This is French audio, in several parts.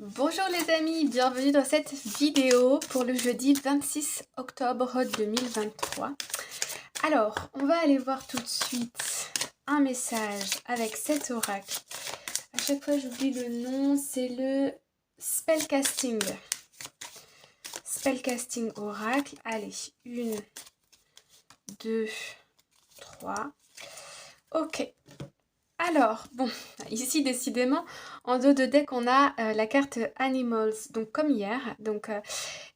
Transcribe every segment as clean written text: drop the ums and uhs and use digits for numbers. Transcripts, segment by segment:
Bonjour les amis, bienvenue dans cette vidéo pour le jeudi 26 octobre 2023. Alors, on va aller voir tout de suite un message avec cet oracle. À chaque fois j'oublie le nom, c'est le Spellcasting. Spellcasting oracle. Allez, 1, 2, 3. Ok. Alors, bon, ici décidément, en dos de deck, on a la carte Animals, donc comme hier. Donc,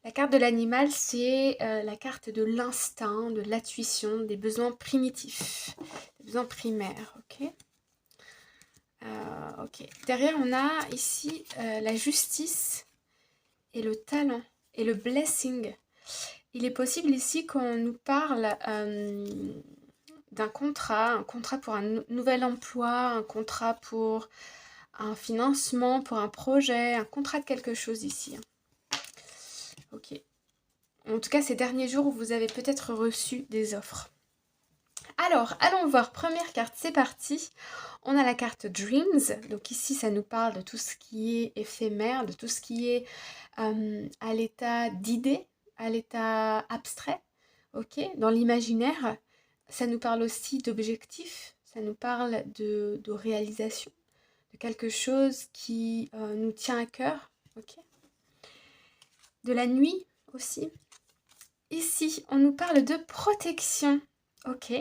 la carte de l'animal, c'est la carte de l'instinct, de l'intuition, des besoins primitifs, des besoins primaires, ok. Ok. Derrière, on a ici la justice et le talent et le blessing. Il est possible ici qu'on nous parle d'un contrat, un contrat pour un nouvel emploi, un contrat pour un financement, pour un projet, un contrat de quelque chose ici. Ok. En tout cas, ces derniers jours où vous avez peut-être reçu des offres. Alors, allons voir. Première carte, c'est parti. On a la carte Dreams. Donc ici, ça nous parle de tout ce qui est éphémère, de tout ce qui est à l'état d'idée, à l'état abstrait. Ok, dans l'imaginaire. Ça nous parle aussi d'objectifs. Ça nous parle de réalisation, de quelque chose qui nous tient à cœur. Ok. De la nuit aussi. Ici, on nous parle de protection. Ok.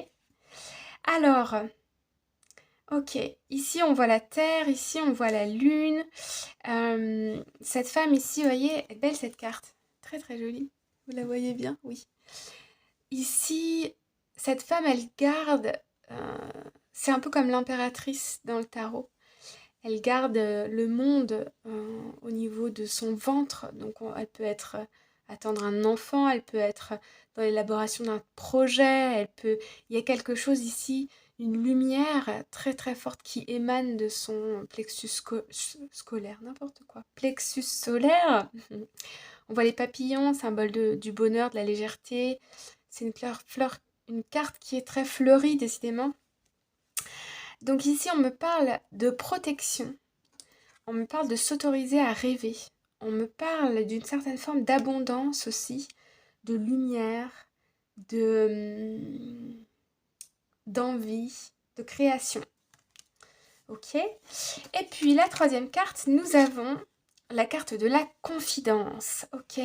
Alors, ok, ici on voit la Terre, ici on voit la Lune. Cette femme ici, vous voyez, elle est belle cette carte. Très très jolie. Vous la voyez bien? Oui. Ici, cette femme, elle garde... c'est un peu comme l'impératrice dans le tarot. Elle garde le monde au niveau de son ventre. Donc elle peut être attendre un enfant, elle peut être dans l'élaboration d'un projet, il y a quelque chose ici, une lumière très très forte qui émane de son plexus scolaire, n'importe quoi. Plexus solaire. On voit les papillons, symbole du bonheur, de la légèreté. C'est une carte qui est très fleurie décidément. Donc ici on me parle de protection. On me parle de s'autoriser à rêver. On me parle d'une certaine forme d'abondance aussi, de lumière, d'envie, de création. Ok. Et puis la troisième carte, nous avons la carte de la confidence. Ok.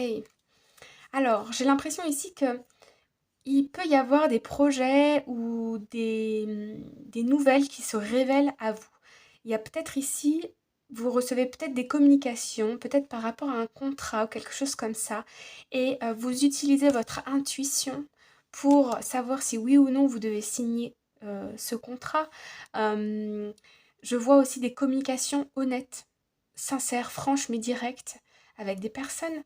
Alors, j'ai l'impression ici que il peut y avoir des projets ou des nouvelles qui se révèlent à vous. Il y a peut-être ici, vous recevez peut-être des communications, peut-être par rapport à un contrat ou quelque chose comme ça, et vous utilisez votre intuition pour savoir si oui ou non vous devez signer ce contrat. Je vois aussi des communications honnêtes, sincères, franches mais directes avec des personnes.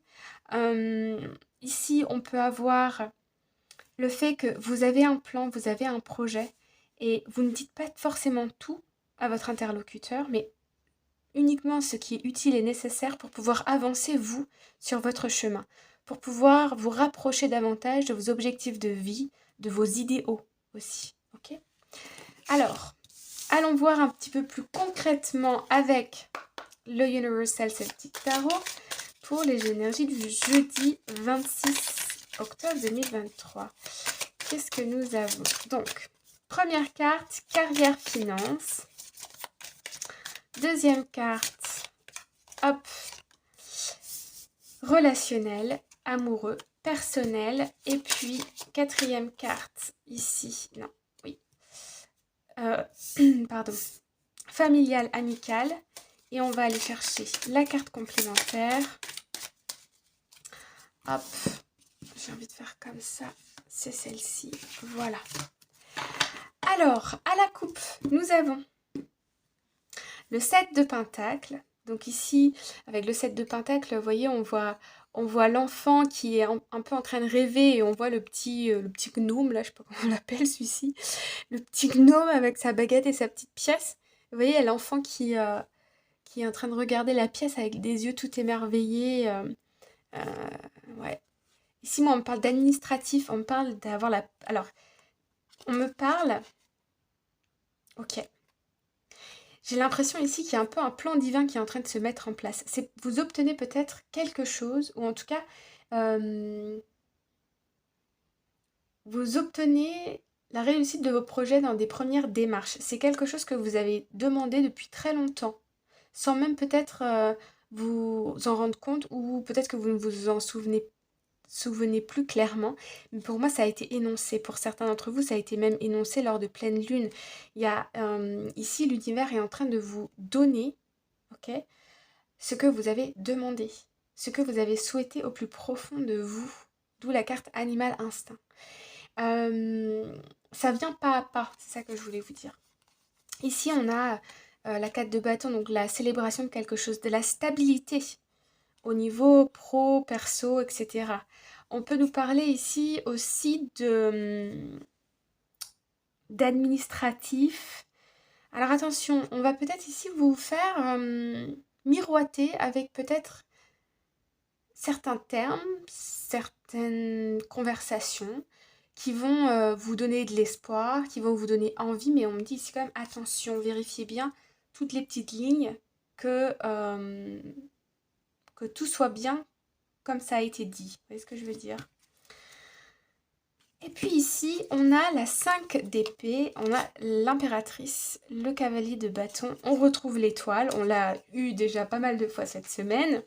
Ici, on peut avoir le fait que vous avez un plan, vous avez un projet, et vous ne dites pas forcément tout à votre interlocuteur, mais uniquement ce qui est utile et nécessaire pour pouvoir avancer, vous, sur votre chemin, pour pouvoir vous rapprocher davantage de vos objectifs de vie, de vos idéaux aussi. Ok ? Alors, allons voir un petit peu plus concrètement avec le Universal Celtic Tarot pour les énergies du jeudi 26 octobre 2023. Qu'est-ce que nous avons? Donc, première carte, carrière, finance. Deuxième carte, hop, relationnel, amoureux, personnel. Et puis, quatrième carte, ici, non, oui, pardon, familial, amical. Et on va aller chercher la carte complémentaire. Hop, j'ai envie de faire comme ça, c'est celle-ci, voilà. Alors, à la coupe, nous avons le 7 de Pentacle. Donc ici, avec le 7 de Pentacle, vous voyez, on voit l'enfant qui est un peu en train de rêver et on voit le petit gnome, là, je sais pas comment on l'appelle celui-ci, le petit gnome avec sa baguette et sa petite pièce. Vous voyez, il y a l'enfant qui est en train de regarder la pièce avec des yeux tout émerveillés. Ouais. Ici, moi, on me parle d'administratif, on me parle d'avoir la... Alors, on me parle... Ok. J'ai l'impression ici qu'il y a un peu un plan divin qui est en train de se mettre en place. Vous obtenez peut-être quelque chose, ou en tout cas, euh, vous obtenez la réussite de vos projets dans des premières démarches. C'est quelque chose que vous avez demandé depuis très longtemps, sans même peut-être vous en rendre compte, ou peut-être que vous ne vous en souvenez plus clairement. Mais pour moi, ça a été énoncé. Pour certains d'entre vous, ça a été même énoncé lors de pleine lune. Il y a ici, l'univers est en train de vous donner, ok, ce que vous avez demandé, ce que vous avez souhaité au plus profond de vous. D'où la carte animal instinct. Euh, Ça vient pas à pas, c'est ça que je voulais vous dire. Ici, on a la carte de bâton, donc la célébration de quelque chose, de la stabilité au niveau pro, perso, etc. On peut nous parler ici aussi d'administratif. Alors attention, on va peut-être ici vous faire miroiter avec peut-être certains termes, certaines conversations qui vont vous donner de l'espoir, qui vont vous donner envie, mais on me dit ici quand même attention, vérifiez bien toutes les petites lignes, que, que tout soit bien comme ça a été dit. Vous voyez ce que je veux dire? Et puis ici, on a la 5 d'épée, on a l'impératrice, le cavalier de bâton, on retrouve l'étoile, on l'a eu déjà pas mal de fois cette semaine.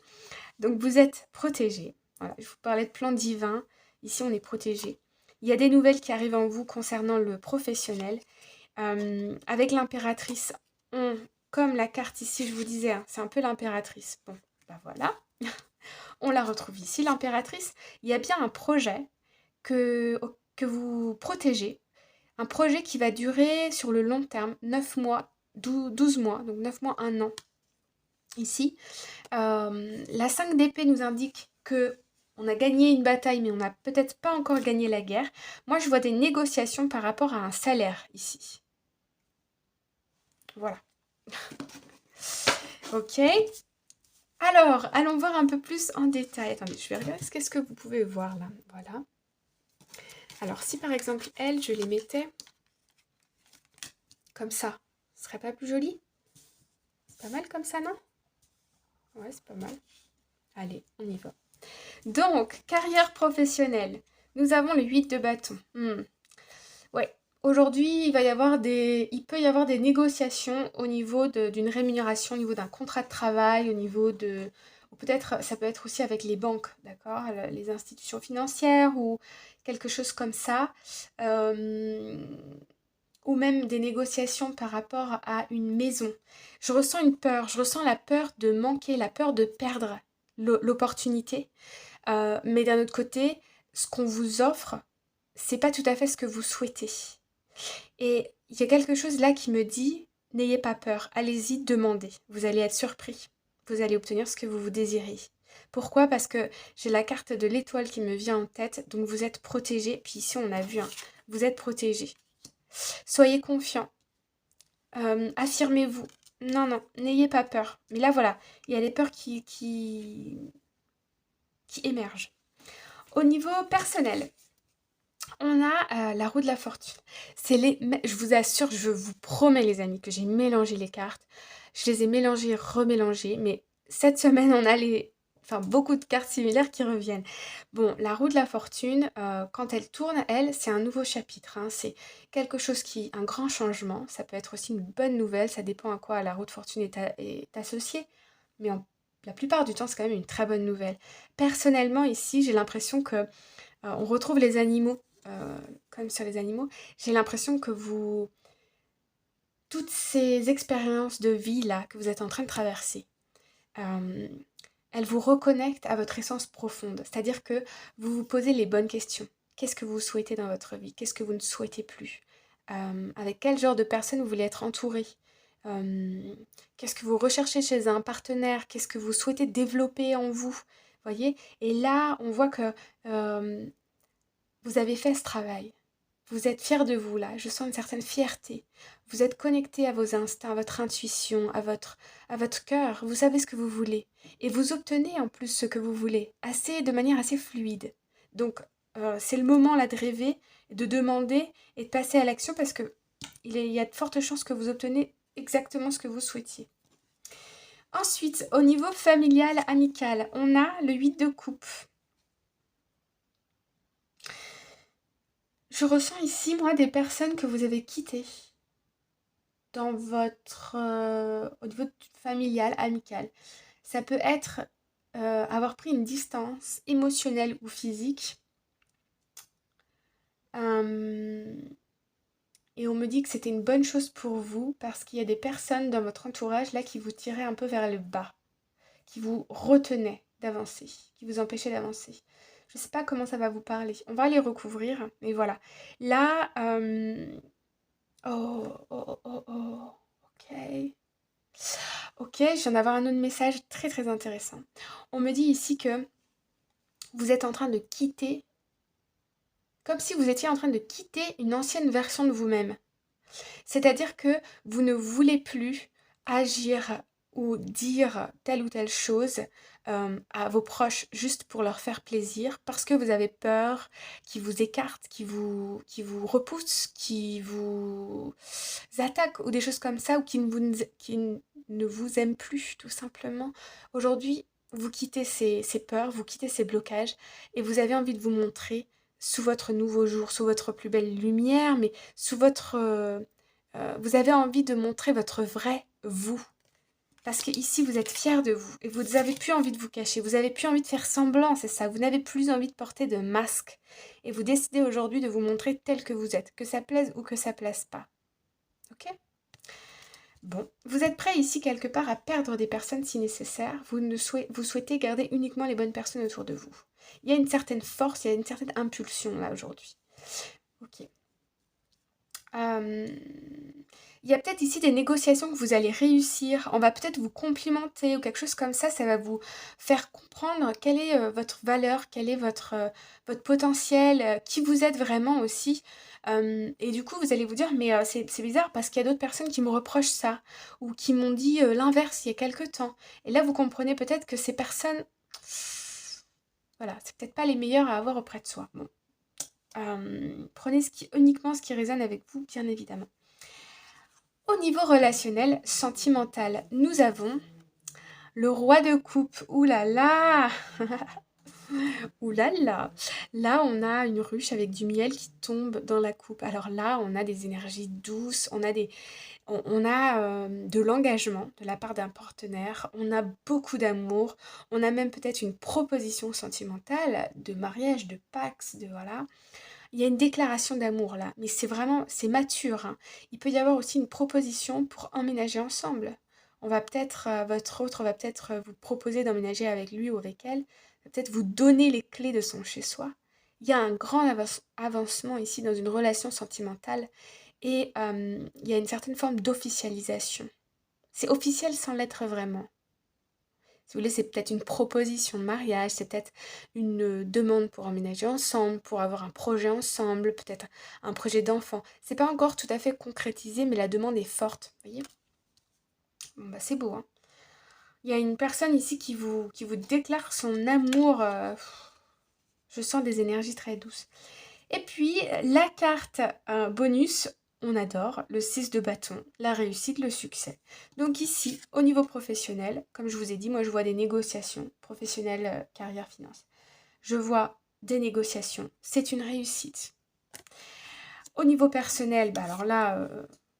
Donc vous êtes protégé. Voilà, je vous parlais de plan divin. Ici, on est protégé. Il y a des nouvelles qui arrivent en vous concernant le professionnel. Avec l'impératrice, comme la carte ici, je vous disais, hein, c'est un peu l'impératrice. Bon, bah voilà. On la retrouve ici, l'impératrice. Il y a bien un projet que vous protégez. Un projet qui va durer sur le long terme, 9 mois, 12 mois, donc 9 mois, 1 an. Ici, la 5 d'épée nous indique que on a gagné une bataille, mais on n'a peut-être pas encore gagné la guerre. Moi, je vois des négociations par rapport à un salaire ici. Voilà. Ok. Alors, allons voir un peu plus en détail. Attendez, je vais regarder qu'est-ce que vous pouvez voir là. Voilà. Alors, si par exemple, elle, je les mettais comme ça, ce serait pas plus joli? C'est pas mal comme ça, non? Ouais, c'est pas mal. Allez, on y va. Donc, carrière professionnelle. Nous avons le 8 de bâton. Ouais, aujourd'hui, il peut y avoir des négociations au niveau d'une rémunération, au niveau d'un contrat de travail, au niveau de... Ou peut-être, ça peut être aussi avec les banques, d'accord? Les institutions financières ou quelque chose comme ça. Euh, ou même des négociations par rapport à une maison. Je ressens une peur, je ressens la peur de manquer, la peur de perdre l'opportunité. Mais d'un autre côté, ce qu'on vous offre, c'est pas tout à fait ce que vous souhaitez. Et il y a quelque chose là qui me dit, n'ayez pas peur, allez-y, demandez. Vous allez être surpris. Vous allez obtenir ce que vous désirez. Pourquoi? Parce que j'ai la carte de l'étoile qui me vient en tête, donc vous êtes protégé. Puis ici, on a vu, hein, vous êtes protégé. Soyez confiants. Affirmez-vous. Non, non, n'ayez pas peur. Mais là, voilà, il y a des peurs qui émergent. Au niveau personnel, on a la roue de la fortune. Je vous assure, je vous promets les amis, que j'ai mélangé les cartes. Je les ai mélangées, remélangées. Mais cette semaine, on a beaucoup de cartes similaires qui reviennent. Bon, la roue de la fortune, quand elle tourne, c'est un nouveau chapitre, hein. C'est quelque chose un grand changement. Ça peut être aussi une bonne nouvelle. Ça dépend à quoi la roue de fortune est associée. Mais la plupart du temps, c'est quand même une très bonne nouvelle. Personnellement, ici, j'ai l'impression que on retrouve les animaux, comme sur les animaux. J'ai l'impression que toutes ces expériences de vie là que vous êtes en train de traverser, euh, elles vous reconnectent à votre essence profonde. C'est-à-dire que vous vous posez les bonnes questions. Qu'est-ce que vous souhaitez dans votre vie? Qu'est-ce que vous ne souhaitez plus? Avec quel genre de personnes vous voulez être entouré? Qu'est-ce que vous recherchez chez un partenaire? Qu'est-ce que vous souhaitez développer en vous? Voyez? Et là, on voit que vous avez fait ce travail. Vous êtes fier de vous là, je sens une certaine fierté. Vous êtes connecté à vos instincts, à votre intuition, à votre cœur. Vous savez ce que vous voulez. Et vous obtenez en plus ce que vous voulez, de manière assez fluide. Donc c'est le moment là de rêver, de demander et de passer à l'action parce que il y a de fortes chances que vous obtenez exactement ce que vous souhaitiez. Ensuite, au niveau familial, amical, on a le 8 de coupe. Je ressens ici, moi, des personnes que vous avez quittées dans votre au niveau familial, amical. Ça peut être avoir pris une distance émotionnelle ou physique. Et on me dit que c'était une bonne chose pour vous parce qu'il y a des personnes dans votre entourage là qui vous tiraient un peu vers le bas, qui vous retenaient d'avancer, qui vous empêchaient d'avancer. Je ne sais pas comment ça va vous parler. On va les recouvrir, mais voilà. Là, oh, oh, oh, oh, ok. Ok, je viens d'avoir un autre message très très intéressant. On me dit ici que vous êtes en train de quitter, comme si vous étiez en train de quitter une ancienne version de vous-même. C'est-à-dire que vous ne voulez plus agir ou dire telle ou telle chose à vos proches juste pour leur faire plaisir parce que vous avez peur qu'ils vous écartent, qu'ils vous repoussent, qu'ils vous attaquent ou des choses comme ça ou qui ne vous aiment plus tout simplement. Aujourd'hui, vous quittez ces peurs, vous quittez ces blocages et vous avez envie de vous montrer sous votre nouveau jour, sous votre plus belle lumière, mais sous votre... vous avez envie de montrer votre vrai vous. Parce que ici vous êtes fiers de vous et vous n'avez plus envie de vous cacher, vous n'avez plus envie de faire semblant, c'est ça. Vous n'avez plus envie de porter de masque. Et vous décidez aujourd'hui de vous montrer tel que vous êtes, que ça plaise ou que ça plaise pas. Ok ? Bon, vous êtes prêt ici quelque part à perdre des personnes si nécessaire. Vous souhaitez garder uniquement les bonnes personnes autour de vous. Il y a une certaine force, il y a une certaine impulsion là aujourd'hui. Ok. Il y a peut-être ici des négociations que vous allez réussir. On va peut-être vous complimenter ou quelque chose comme ça. Ça va vous faire comprendre quelle est votre valeur, quel est votre potentiel, qui vous êtes vraiment aussi. Et du coup, vous allez vous dire, mais c'est bizarre parce qu'il y a d'autres personnes qui me reprochent ça ou qui m'ont dit l'inverse il y a quelque temps. Et là, vous comprenez peut-être que ces personnes, voilà, c'est peut-être pas les meilleures à avoir auprès de soi. Bon. Prenez uniquement ce qui résonne avec vous, bien évidemment. Au niveau relationnel, sentimental, nous avons le roi de coupe. Ouh là là Ouh là là. Là, on a une ruche avec du miel qui tombe dans la coupe. Alors là, on a des énergies douces, on a de l'engagement de la part d'un partenaire, on a beaucoup d'amour, on a même peut-être une proposition sentimentale de mariage, de pax, de voilà. Il y a une déclaration d'amour là, mais c'est mature, hein. Il peut y avoir aussi une proposition pour emménager ensemble. Votre autre va peut-être vous proposer d'emménager avec lui ou avec elle, va peut-être vous donner les clés de son chez-soi. Il y a un grand avancement ici dans une relation sentimentale et il y a une certaine forme d'officialisation. C'est officiel sans l'être vraiment. Si vous voulez, c'est peut-être une proposition de mariage, c'est peut-être une demande pour emménager ensemble, pour avoir un projet ensemble, peut-être un projet d'enfant. C'est pas encore tout à fait concrétisé, mais la demande est forte. Vous voyez ? Bon, bah, c'est beau, hein. Il y a une personne ici qui vous déclare son amour. Je sens des énergies très douces. Et puis, la carte bonus, on adore, le 6 de bâton, la réussite, le succès. Donc ici, au niveau professionnel, comme je vous ai dit, moi je vois des négociations professionnelles, carrière, finance. Je vois des négociations, c'est une réussite. Au niveau personnel, bah alors là,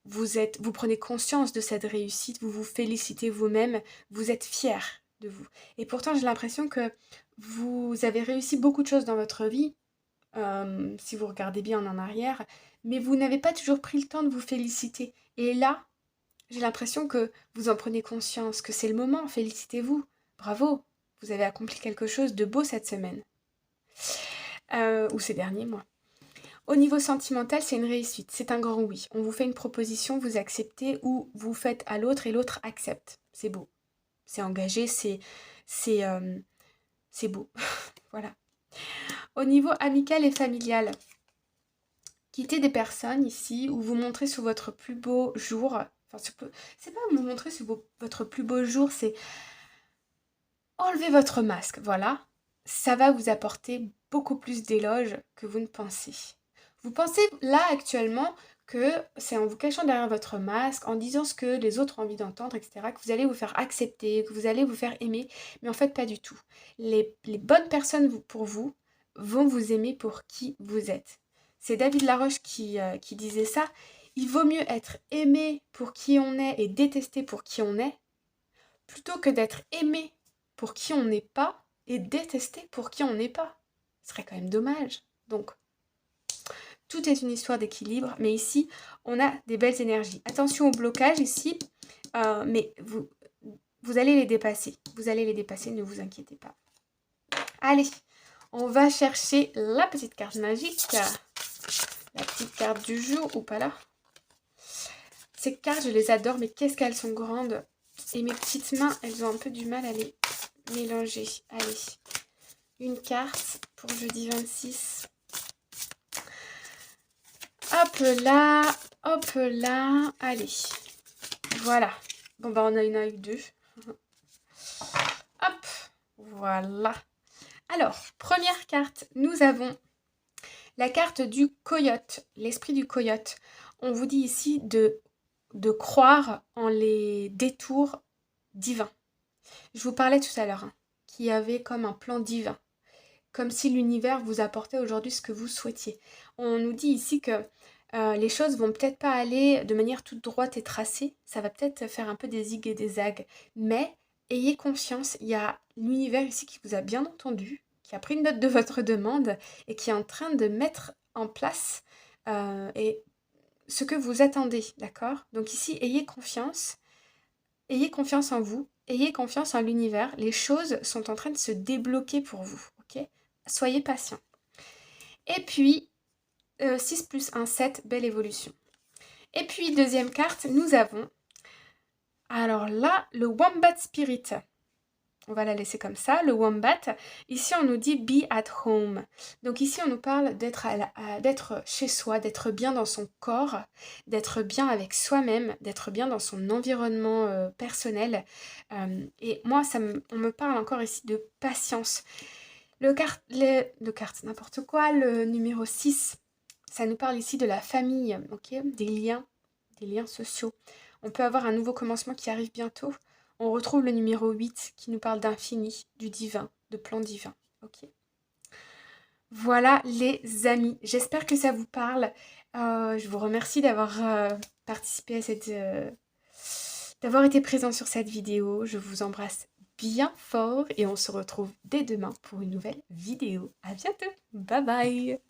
vous prenez conscience de cette réussite, vous vous félicitez vous-même, vous êtes fier de vous. Et pourtant, j'ai l'impression que vous avez réussi beaucoup de choses dans votre vie, si vous regardez bien en arrière, mais vous n'avez pas toujours pris le temps de vous féliciter. Et là, j'ai l'impression que vous en prenez conscience, que c'est le moment, félicitez-vous. Bravo, vous avez accompli quelque chose de beau cette semaine. Ou ces derniers mois. Au niveau sentimental, c'est une réussite, c'est un grand oui. On vous fait une proposition, vous acceptez ou vous faites à l'autre et l'autre accepte. C'est beau. C'est engagé, c'est beau. Voilà. Au niveau amical et familial, quittez des personnes ici ou vous montrez sous votre plus beau jour. Enfin, c'est pas vous montrer sous votre plus beau jour, c'est enlever votre masque. Voilà. Ça va vous apporter beaucoup plus d'éloges que vous ne pensez. Vous pensez là actuellement que c'est en vous cachant derrière votre masque, en disant ce que les autres ont envie d'entendre, etc., que vous allez vous faire accepter, que vous allez vous faire aimer, mais en fait pas du tout. Les bonnes personnes pour vous vont vous aimer pour qui vous êtes. C'est David Laroche qui disait ça. Il vaut mieux être aimé pour qui on est et détesté pour qui on est, plutôt que d'être aimé pour qui on n'est pas et détesté pour qui on n'est pas. Ce serait quand même dommage. Donc, tout est une histoire d'équilibre, mais ici, on a des belles énergies. Attention au blocage ici, mais vous allez les dépasser. Vous allez les dépasser, ne vous inquiétez pas. Allez, on va chercher la petite carte magique. La petite carte du jour, ou pas là. Ces cartes, je les adore, mais qu'est-ce qu'elles sont grandes. Et mes petites mains, elles ont un peu du mal à les mélanger. Allez, une carte pour jeudi 26. Hop là, allez. Voilà. Bon, bah, on a eu deux. Hop, voilà. Alors, première carte, nous avons la carte du coyote, l'esprit du coyote. On vous dit ici de croire en les détours divins. Je vous parlais tout à l'heure, qu'il y avait comme un plan divin, comme si l'univers vous apportait aujourd'hui ce que vous souhaitiez. On nous dit ici que les choses vont peut-être pas aller de manière toute droite et tracée, ça va peut-être faire un peu des zig et des zags, mais ayez confiance, il y a l'univers ici qui vous a bien entendu, qui a pris une note de votre demande et qui est en train de mettre en place et ce que vous attendez, d'accord? Donc ici, ayez confiance en vous, ayez confiance en l'univers, les choses sont en train de se débloquer pour vous, ok? Soyez patient. Et puis, 6 plus 1, 7, belle évolution. Et puis, deuxième carte, nous avons, alors là, le Wombat Spirit. On va la laisser comme ça, le Wombat. Ici, on nous dit be at home. Donc ici, on nous parle d'être chez soi, d'être bien dans son corps, d'être bien avec soi-même, d'être bien dans son environnement personnel. Et moi, on me parle encore ici de patience. N'importe quoi, le numéro 6, ça nous parle ici de la famille, ok, des liens sociaux. On peut avoir un nouveau commencement qui arrive bientôt. On retrouve le numéro 8 qui nous parle d'infini, du divin, de plan divin. Ok. Voilà les amis, j'espère que ça vous parle. Je vous remercie d'avoir participé à d'avoir été présent sur cette vidéo. Je vous embrasse bien fort et on se retrouve dès demain pour une nouvelle vidéo. À bientôt, bye bye.